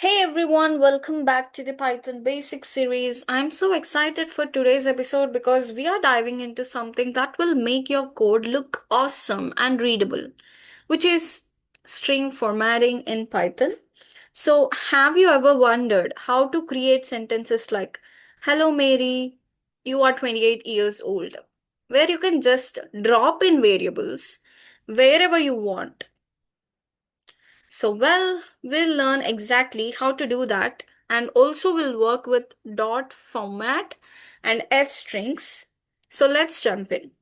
Hey everyone, welcome back to the Python Basics series. I'm so excited for today's episode because we are diving into something that will make your code look awesome and readable, which is string formatting in Python. So, have you ever wondered how to create sentences like, Hello Mary, you are 28 years old, where you can just drop in variables wherever you want? We'll learn exactly how to do that and also we'll work with dot format and f strings. So let's jump in.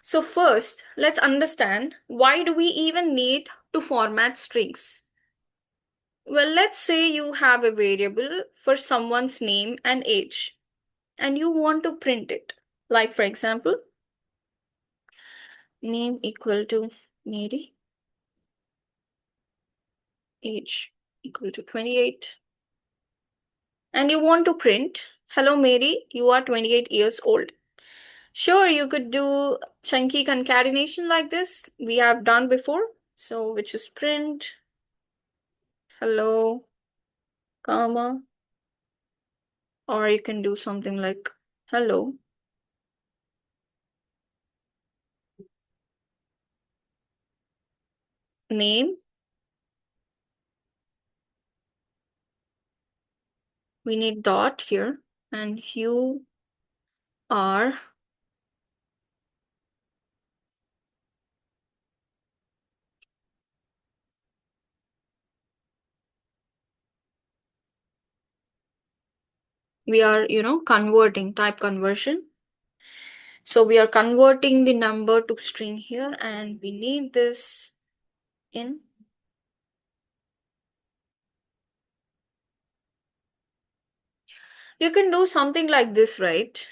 So first, let's understand why do we even need to format strings? Well, let's say you have a variable for someone's name and age and you want to print it. Like for example, name equal to Mary, age equal to 28. And you want to print, Hello Mary, you are 28 years old. Sure, you could do chunky concatenation like this. We have done before. So, which is print, hello, comma, or you can do something like hello, name. We need dot here, and you are we are, converting type conversion. So we are converting the number to string here, and we need this in. You can do something like this, right?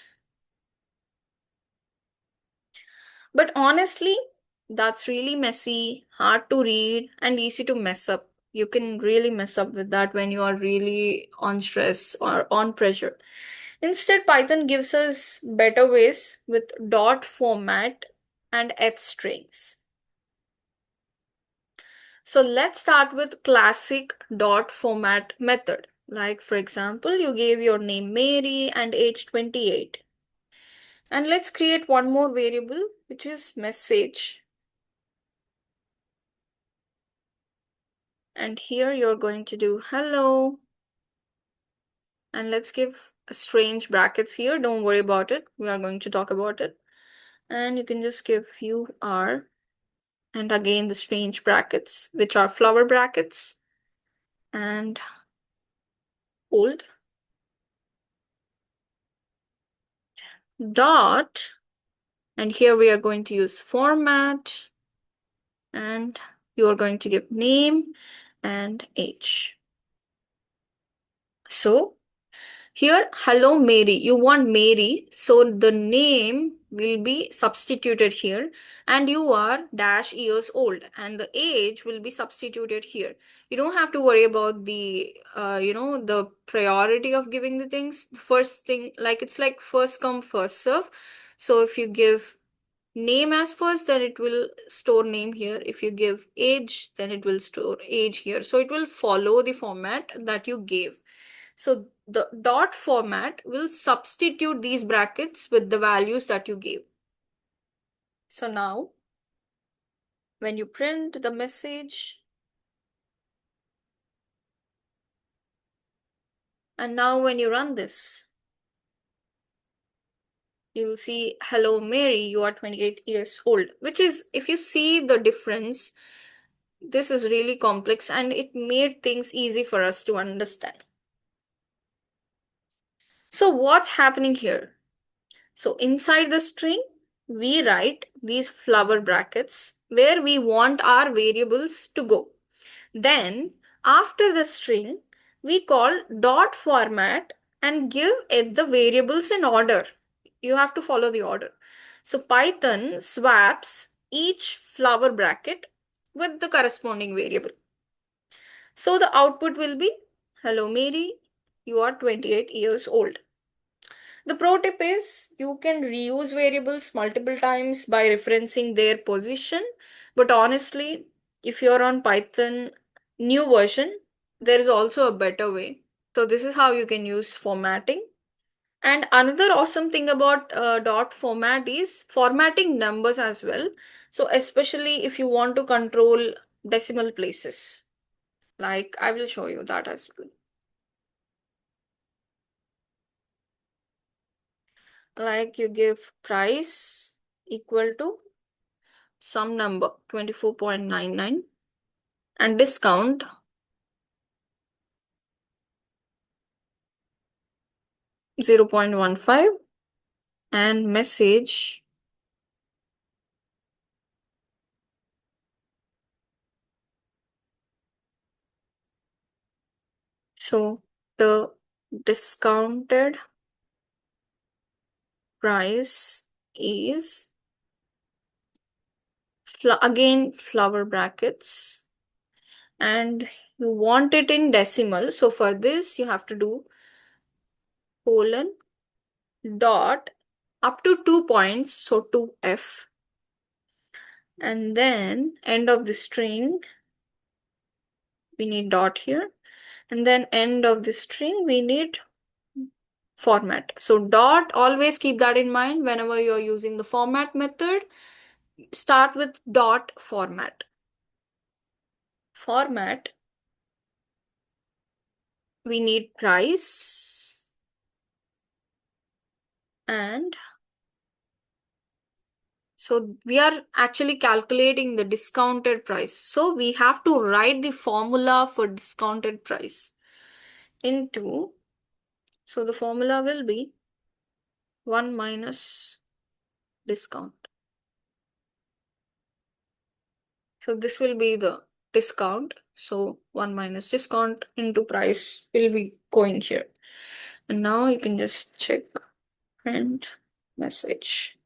But honestly, that's really messy, hard to read, and easy to mess up. You can really mess up with that when you are really on stress or on pressure. Instead, Python gives us better ways with dot format and f strings. So let's start with classic dot format method. Like for example, you gave your name Mary and age 28. And let's create one more variable, which is message. And here you're going to do hello. And let's give a strange brackets here. Don't worry about it. We are going to talk about it. And you can just give you are. And again, the strange brackets, which are flower brackets. And old. Dot. And here we are going to use format. And you are going to give name and age. So here, hello Mary. You want Mary, so the name will be substituted here, and you are dash years old, and the age will be substituted here. You don't have to worry about the priority of giving the things. First thing, like it's like first come, first serve. So if you give name as first, then it will store name here. If you give age, then it will store age here. So it will follow the format that you gave. So the dot format will substitute these brackets with the values that you gave. So now, when you print the message, and now when you run this, you'll see, hello Mary, you are 28 years old, which is, if you see the difference, this is really complex and it made things easy for us to understand. So what's happening here? So inside the string, we write these flower brackets where we want our variables to go. Then after the string, we call dot format and give it the variables in order. You have to follow the order. So Python swaps each flower bracket with the corresponding variable. So the output will be, hello Mary, you are 28 years old. The pro tip is you can reuse variables multiple times by referencing their position. But honestly, if you're on Python new version, there is also a better way. So this is how you can use formatting. And another awesome thing about dot format is formatting numbers as well. So especially if you want to control decimal places, like I will show you that as well. Like you give price equal to some number 24.99 and discount 0.15 and message so the discounted price is again flower brackets and you want it in decimal. So for this, you have to do colon dot up to 2 points, so 2f, and then end of the string, we need dot here, and then end of the string, we need format. So dot, always keep that in mind whenever you're using the format method. Start with dot format. Format, we need price and so we are actually calculating the discounted price. So we have to write the formula for discounted price into, so the formula will be 1 minus discount. So this will be the discount. So 1 minus discount into price will be going here. And now you can just check print message.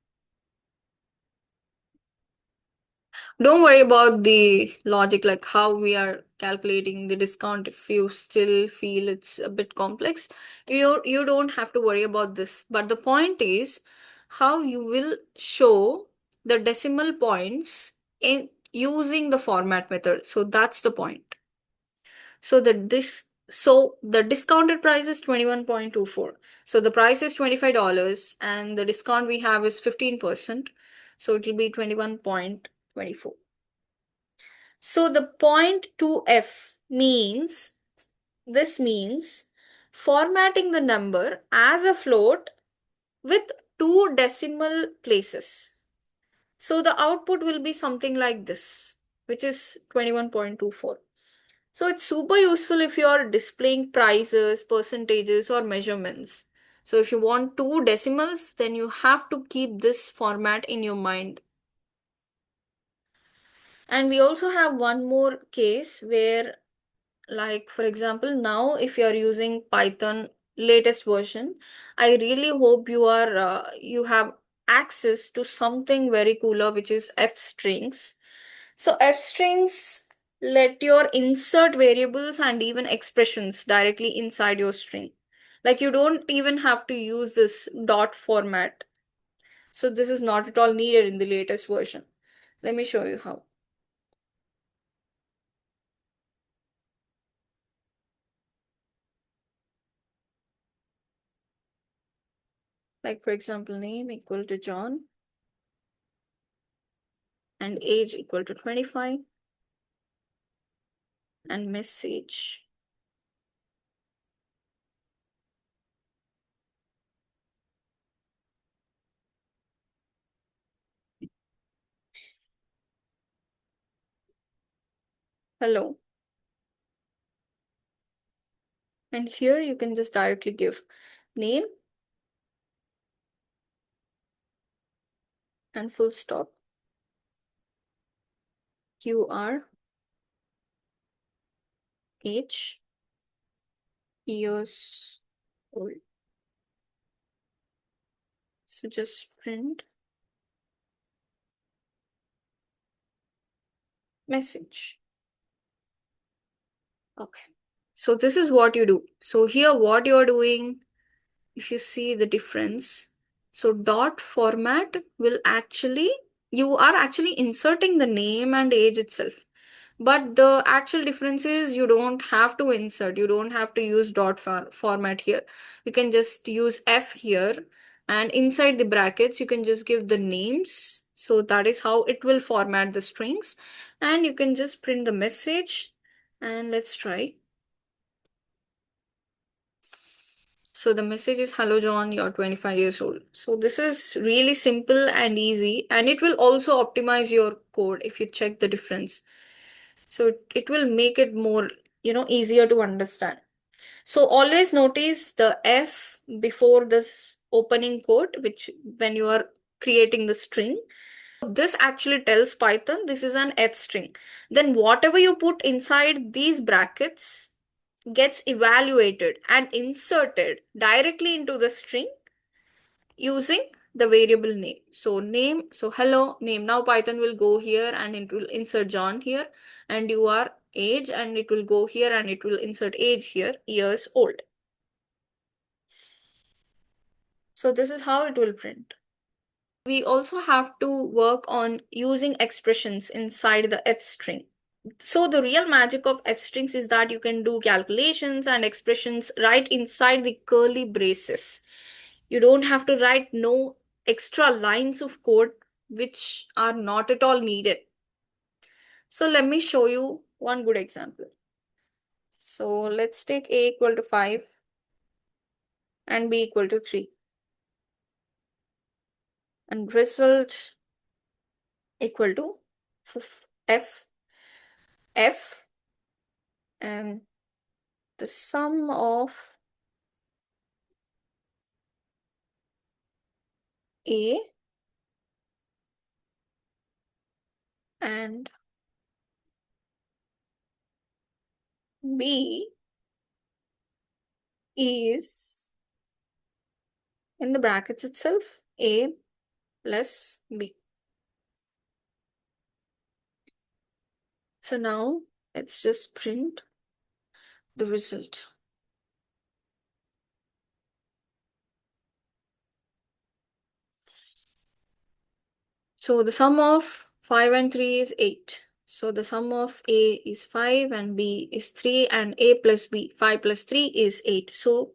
Don't worry about the logic, like how we are calculating the discount. If you still feel it's a bit complex, you don't have to worry about this. But the point is how you will show the decimal points in using the format method. So that's the point. So the discounted price is 21.24. So the price is $25 and the discount we have is 15%. So it will be 21.24. So the point 2f means, this means formatting the number as a float with 2 decimal places. So the output will be something like this, which is 21.24. So it's super useful if you're displaying prices, percentages, or measurements. So if you want 2 decimals, then you have to keep this format in your mind. And we also have one more case where, like for example, now if you are using Python latest version, I really hope you have access to something very cooler, which is f strings. So f strings let your insert variables and even expressions directly inside your string. Like you don't even have to use this dot format. So this is not at all needed in the latest version. Let me show you how. Like for example, name equal to John and age equal to 25 and message. Hello. And here you can just directly give name and full stop. QR, age, years old. So just print message. Okay. So this is what you do. So here what you're doing, if you see the difference, so dot format will actually, you are actually inserting the name and age itself. But the actual difference is you don't have to insert, you don't have to use format here. You can just use F here, and inside the brackets you can just give the names. So that is how it will format the strings, and you can just print the message. And let's try. So the message is, hello John, you're 25 years old. So this is really simple and easy, and it will also optimize your code if you check the difference. So it will make it more, easier to understand. So always notice the F before this opening quote, which when you are creating the string, this actually tells Python this is an F string. Then whatever you put inside these brackets gets evaluated and inserted directly into the string using the variable name. So name, so hello name. Now Python will go here and it will insert John here, and you are age, and it will go here and it will insert age here, years old. So this is how it will print. We also have to work on using expressions inside the F string. So the real magic of F strings is that you can do calculations and expressions right inside the curly braces. You don't have to write no extra lines of code which are not at all needed. So let me show you one good example. So let's take a equal to 5 and b equal to 3. And result equal to f, f, and the sum of a and b is, in the brackets itself, a plus b. So now let's just print the result. So the sum of 5 and 3 is 8. So the sum of a is 5 and b is 3, and a plus b, 5 plus 3 is 8. So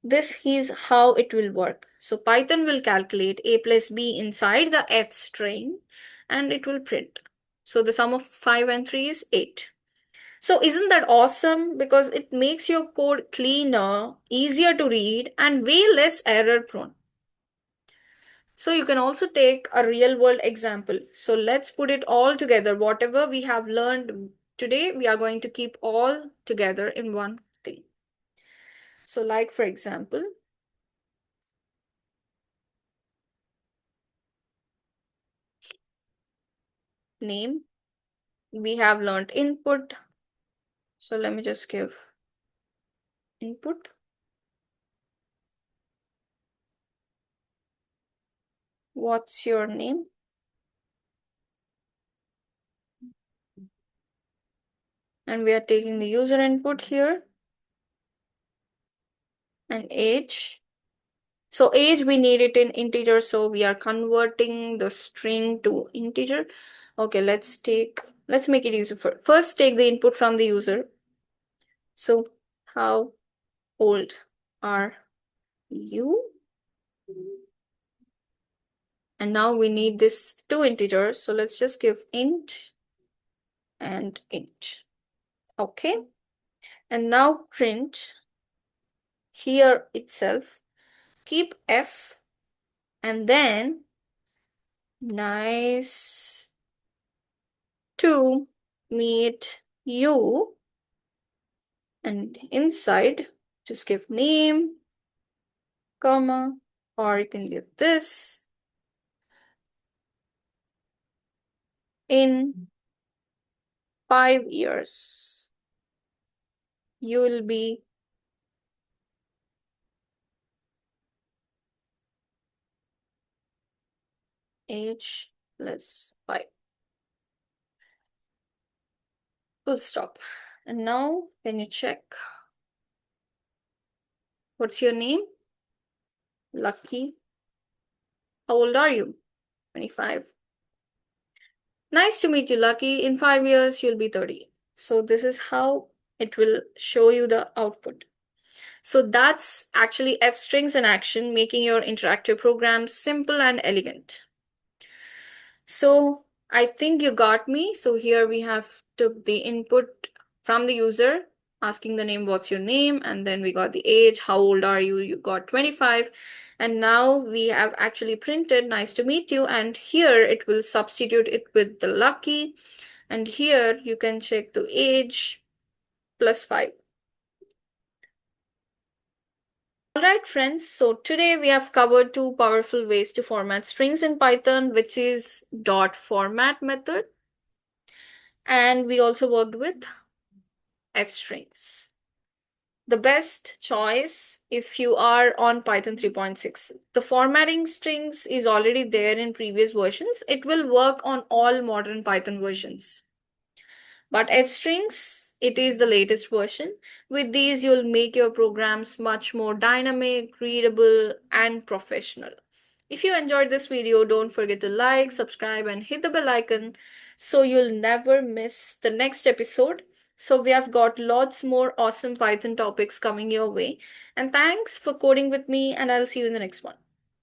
this is how it will work. So Python will calculate a plus b inside the f string and it will print. So the sum of 5 and 3 is 8. So isn't that awesome? Because it makes your code cleaner, easier to read, and way less error prone. So you can also take a real world example. So let's put it all together. Whatever we have learned today, we are going to keep all together in one thing. So like for example, name, we have learned input. So let me just give input. What's your name? And we are taking the user input here. And age. So age, we need it in integer, so we are converting the string to integer. Okay, let's make it easy. First take the input from the user. So how old are you? And now we need this two integers, so let's just give int and int. Okay, and now print here itself, keep f, and then nice to meet you, and inside just give name, comma, or you can give this, in 5 years you will be age plus 5. Full stop. And now when you check, what's your name? Lucky. How old are you? 25. Nice to meet you, Lucky. In 5 years, you'll be 30. So this is how it will show you the output. So that's actually F strings in action, making your interactive program simple and elegant. So I think you got me. So here we have took the input from the user, asking the name, what's your name? And then we got the age, how old are you? You got 25. And now we have actually printed, nice to meet you. And here it will substitute it with the Lucky. And here you can check the age plus 5. Alright friends, so today we have covered two powerful ways to format strings in Python, which is dot format method, and we also worked with F strings. The best choice if you are on Python 3.6. The formatting strings is already there in previous versions. It will work on all modern Python versions. But F strings, it is the latest version. With these, you'll make your programs much more dynamic, readable, and professional. If you enjoyed this video, don't forget to like, subscribe, and hit the bell icon so you'll never miss the next episode. So we have got lots more awesome Python topics coming your way. And thanks for coding with me, and I'll see you in the next one.